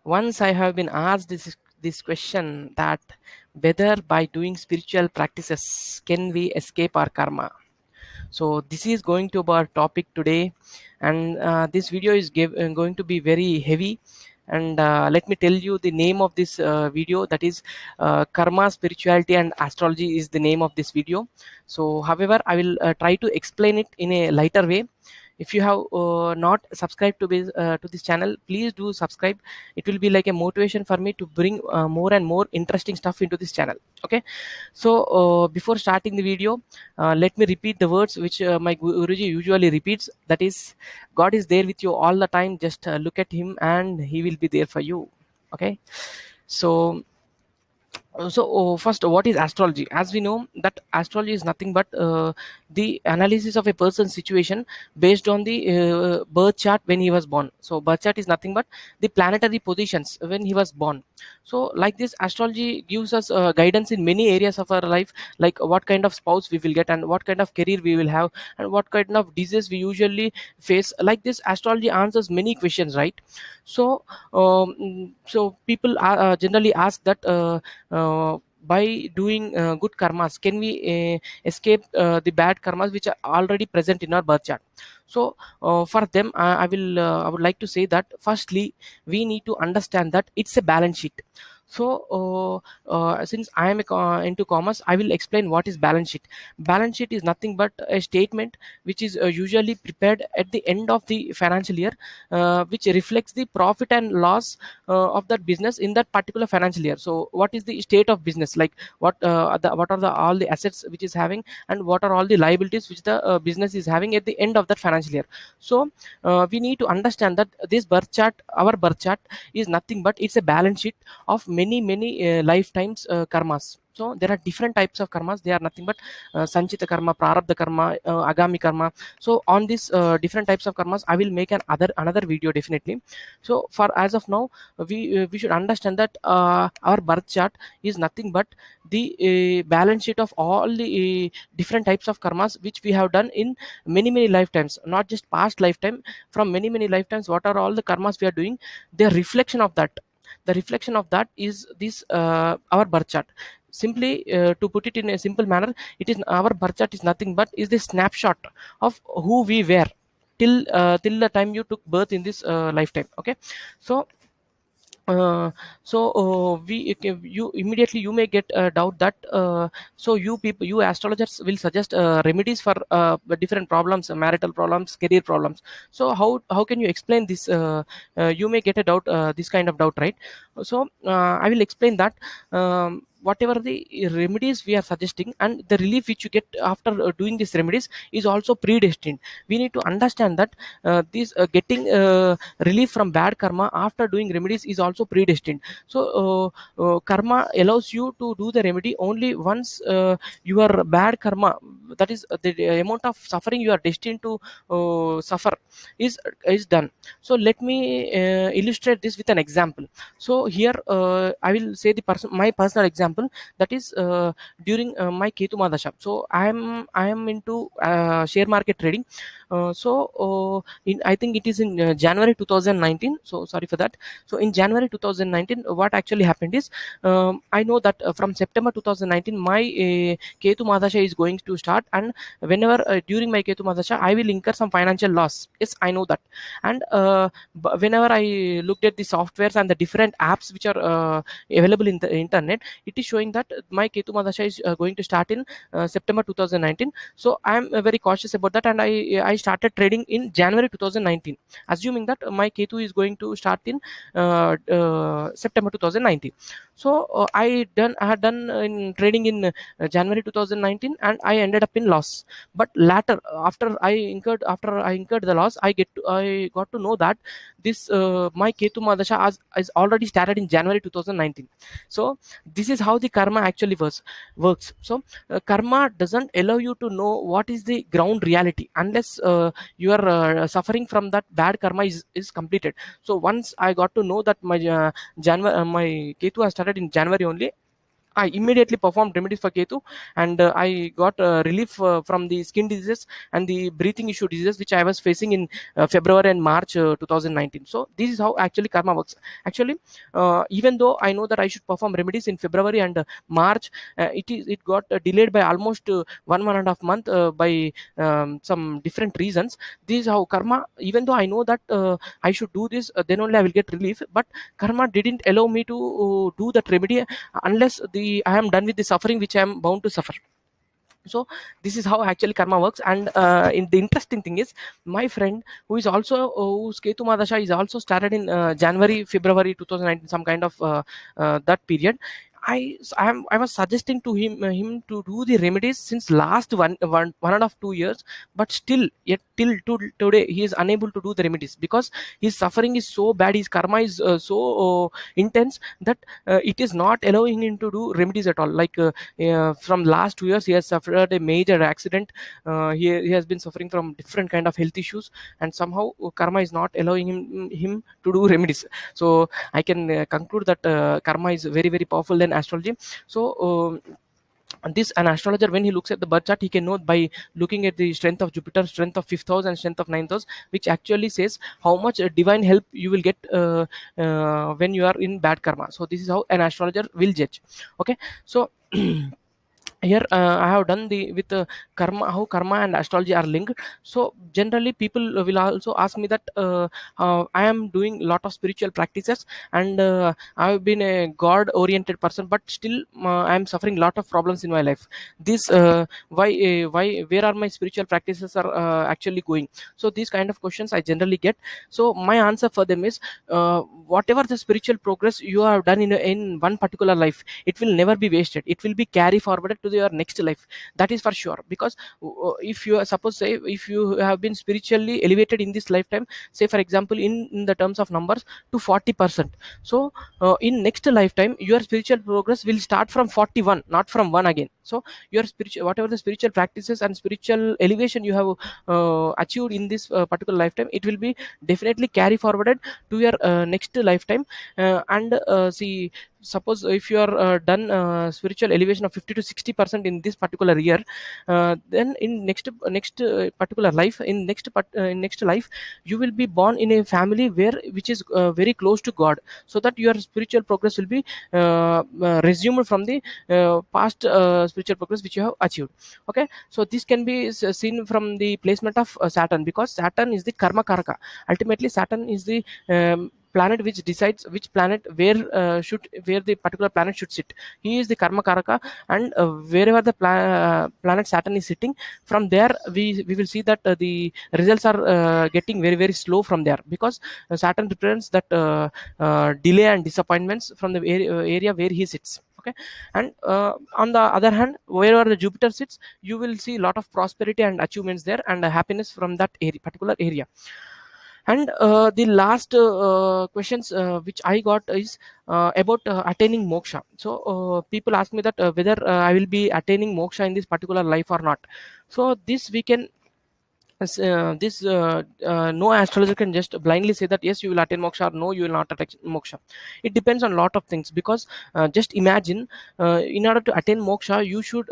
Once I have been asked this question, that whether by doing spiritual practices can we escape our karma. So this is going to be our topic today, and this video is going to be very heavy. And let me tell you the name of this video, that is karma, spirituality and astrology is the name of this video. So however, I will try to explain it in a lighter way. If you have not subscribed to this channel, please do subscribe. It will be like a motivation for me to bring more and more interesting stuff into this channel. Okay, so before starting the video, let me repeat the words which my Guruji usually repeats, that is, God is there with you all the time, just look at him and he will be there for you. Okay, so first, what is astrology? As we know that astrology is nothing but the analysis of a person's situation based on the birth chart when he was born. So birth chart is nothing but the planetary positions when he was born. So like this, astrology gives us guidance in many areas of our life, like what kind of spouse we will get and what kind of career we will have and what kind of disease we usually face. Like this, astrology answers many questions, right? So so people are, generally ask that by doing good karmas, can we escape the bad karmas which are already present in our birth chart. So for them, I would like to say that firstly we need to understand that it's a balance sheet. So since I am into commerce, I will explain what is balance sheet. Balance sheet is nothing but a statement which is usually prepared at the end of the financial year, which reflects the profit and loss of that business in that particular financial year. So what is the state of business, like what are the all the assets which is having, and what are all the liabilities which the business is having at the end of that financial year. So we need to understand that this birth chart, our birth chart, is nothing but it's a balance sheet of many lifetimes karmas. So there are different types of karmas. They are nothing but sanchita karma, prarabdha karma, agami karma. So on these different types of karmas, I will make another video definitely. So for as of now, we should understand that our birth chart is nothing but the balance sheet of all the different types of karmas which we have done in many lifetimes, not just past lifetime. From many lifetimes, what are all the karmas we are doing, the reflection of that, the reflection of that is this our birth chart. Simply to put it in a simple manner, it is our birth chart is nothing but is the snapshot of who we were till the time you took birth in this lifetime. Okay, so uh, we you immediately you may get a doubt that so you people, you astrologers will suggest remedies for different problems, marital problems, career problems. So how can you explain this? You may get a doubt, this kind of doubt, right? So I will explain that whatever the remedies we are suggesting and the relief which you get after doing these remedies is also predestined. We need to understand that this getting relief from bad karma after doing remedies is also predestined. So karma allows you to do the remedy only once your bad karma, that is the amount of suffering you are destined to suffer, is done. So let me illustrate this with an example. So here I will say my personal example, that is during my ketu madasha. So I am into share market trading. I think it is in January 2019. So sorry for that. So in January 2019, what actually happened is, I know that from September 2019 my ketu madasha is going to start, and whenever during my ketu madasha I will incur some financial loss. Yes, I know that. And whenever I looked at the softwares and the different apps which are available in the internet, it is showing that my ketu madasha is going to start in September 2019. So I am very cautious about that, and I started trading in January 2019, assuming that my ketu is going to start in September 2019. So I had done in trading in January 2019, and I ended up in loss. But later, after I incurred the loss, I got to know that this my ketu madasha is already started in January 2019. So this is how the karma actually works. So karma doesn't allow you to know what is the ground reality unless you are suffering from that bad karma is completed. So once I got to know that my my ketu has started in January only, I immediately performed remedies for Ketu, and I got relief from the skin diseases and the breathing issue diseases which I was facing in February and March 2019. So this is how actually karma works. Actually, even though I know that I should perform remedies in February and March, it got delayed by almost 1.5 month by some different reasons. This is how karma. Even though I know that I should do this, then only I will get relief. But karma didn't allow me to do that remedy unless the I am done with the suffering which I am bound to suffer. So this is how actually karma works. And in the interesting thing is, my friend who is also whose Ketu Madasha is also started in January February 2019, some kind of that period. I was suggesting to him to do the remedies since last 1.5 2 years, but still yet till to today he is unable to do the remedies because his suffering is so bad, his karma is so intense that it is not allowing him to do remedies at all. Like from last 2 years he has suffered a major accident. He has been suffering from different kind of health issues, and somehow karma is not allowing him to do remedies. So I can conclude that karma is very very powerful than astrology. So this an astrologer, when he looks at the birth chart, he can know by looking at the strength of Jupiter, strength of fifth house, and strength of ninth house, which actually says how much divine help you will get when you are in bad karma. So this is how an astrologer will judge. Okay, so here I have done the with karma, how karma and astrology are linked. So generally people will also ask me that I am doing a lot of spiritual practices, and I have been a god oriented person, but still I am suffering a lot of problems in my life. This why where are my spiritual practices are actually going? So these kind of questions I generally get. So my answer for them is, whatever the spiritual progress you have done in one particular life, it will never be wasted. It will be carry forwarded to your next life. That is for sure. Because if you are, suppose say, if you have been spiritually elevated in this lifetime, say for example in the terms of numbers to 40%, so in next lifetime your spiritual progress will start from 41, not from 1 again. So your spiritual, whatever the spiritual practices and spiritual elevation you have achieved in this particular lifetime, it will be definitely carry forwarded to your next lifetime. And see, suppose if you are done spiritual elevation of 50 to 60% in this particular year, then in next particular life, in next life, you will be born in a family where which is very close to God, so that your spiritual progress will be resumed from the past spiritual progress which you have achieved. Okay, so this can be seen from the placement of Saturn, because Saturn is the karma karaka. Ultimately Saturn is the planet which decides which planet where the particular planet should sit. He is the karma karaka, and wherever the planet Saturn is sitting, from there we will see that the results are getting very very slow from there, because Saturn represents that delay and disappointments from the area where he sits. Okay, and on the other hand, wherever the Jupiter sits, you will see a lot of prosperity and achievements there, and happiness from that particular area. And the last questions which I got is about attaining moksha. So people ask me that whether I will be attaining moksha in this particular life or not. So this we can no astrologer can just blindly say that yes you will attain moksha, or no you will not attain moksha. It depends on a lot of things, because just imagine, in order to attain moksha you should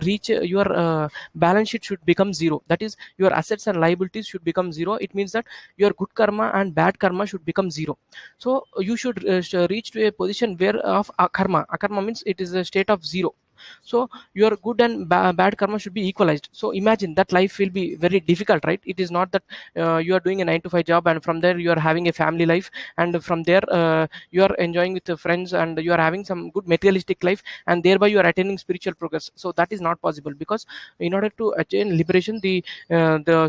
reach your balance sheet should become zero. That is, your assets and liabilities should become zero. It means that your good karma and bad karma should become zero. So you should reach to a position where of akarma means it is a state of zero. So your good and bad karma should be equalized. So imagine that life will be very difficult, right? It is not that you are doing a 9 to 5 job and from there you are having a family life, and from there you are enjoying with the friends and you are having some good materialistic life, and thereby you are attaining spiritual progress. So that is not possible, because in order to attain liberation, the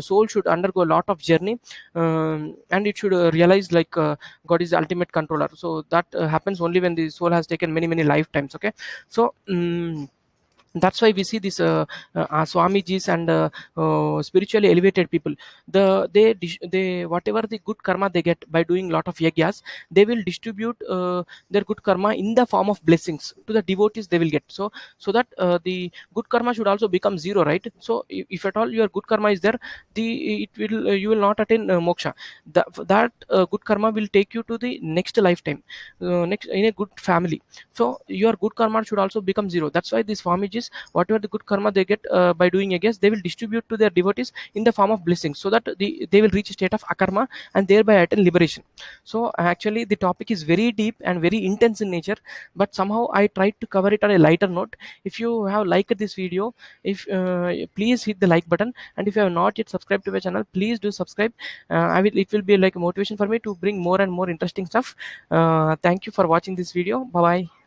soul should undergo a lot of journey, and it should realize like God is the ultimate controller. So that happens only when the soul has taken many many lifetimes. Okay, so That's why we see these swamijis and spiritually elevated people. They whatever the good karma they get by doing lot of yagyas, they will distribute their good karma in the form of blessings to the devotees they will get. So that the good karma should also become zero, right? So if at all your good karma is there, the it will you will not attain moksha. That good karma will take you to the next lifetime, next in a good family. So your good karma should also become zero. That's why these Swamijis, whatever the good karma they get by doing a guess, they will distribute to their devotees in the form of blessings, so that they will reach a state of akarma and thereby attain liberation. So actually the topic is very deep and very intense in nature, but somehow I tried to cover it on a lighter note. If you have liked this video, if please hit the like button, and if you have not yet subscribed to my channel, please do subscribe. It will be like a motivation for me to bring more and more interesting stuff. Thank you for watching this video. Bye bye.